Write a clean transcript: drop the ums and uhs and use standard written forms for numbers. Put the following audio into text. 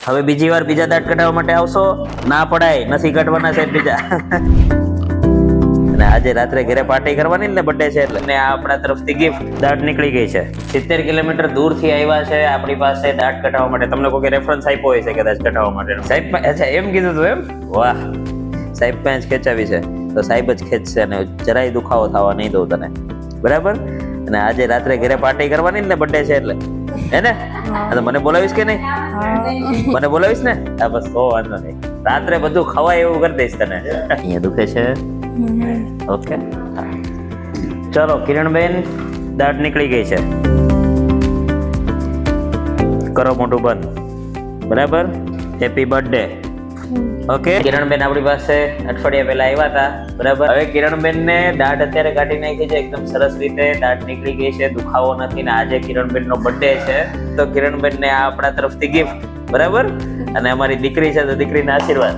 હવે બીજી વાર બીજા દાંત કઢાવવા માટે આવશો? ના પડાય, નથી કાઢવાના છે બીજા. અને આજે રાત્રે ઘરે પાર્ટી કરવાની ને બર્થડે છે એટલે આ આપણા તરફથી ગિફ્ટ. દાંત નીકળી ગઈ છે. 70 કિલોમીટર દૂરથી આવ્યા છે આપણી પાસે દાંત કઢાવવા માટે. તમને કોઈ રેફરન્સ આપ્યો હોય છે કદાચ કઢાવવા માટે? સાહેબ અચ્છા એમ કીધું તું એમ? વાહ, સાહેબ પાંચ ખેંચાવી છે તો સાહેબ જ ખેંચશે અને જરાય દુખાવો થવા નહીં દઉં તને, બરાબર? અને આજે રાત્રે ઘરે પાર્ટી કરવાની ને બર્થડે છે એટલે, હે ને? તો મને બોલાવીશ કે નહીં? મને બોલાવીશ ને? હા બસ, તો વાંધો નહીં. રાત્રે બધું ખવાય એવું કરી દઈશ તને. અહીંયા દુખે છે? ઓકે, ચલો કિરણબેન, દાંત નીકળી ગઈ છે. કરો મોટું બંધ, બરાબર? Happy birthday. ઓકે, કિરણબેન આપણી પાસે અઠવાડિયા પહેલા આવ્યા હતા, બરાબર? હવે કિરણબેન ને દાંત અત્યારે કાઢી નાખી છે એકદમ સરસ રીતે. દાંત નીકળી ગઈ છે, દુખાવો નથી ને આજે કિરણબેન નો બર્થડે છે તો કિરણબેન ને આ આપણા તરફથી ગિફ્ટ, બરાબર? અને અમારી દીકરી છે તો દીકરીના આશીર્વાદ.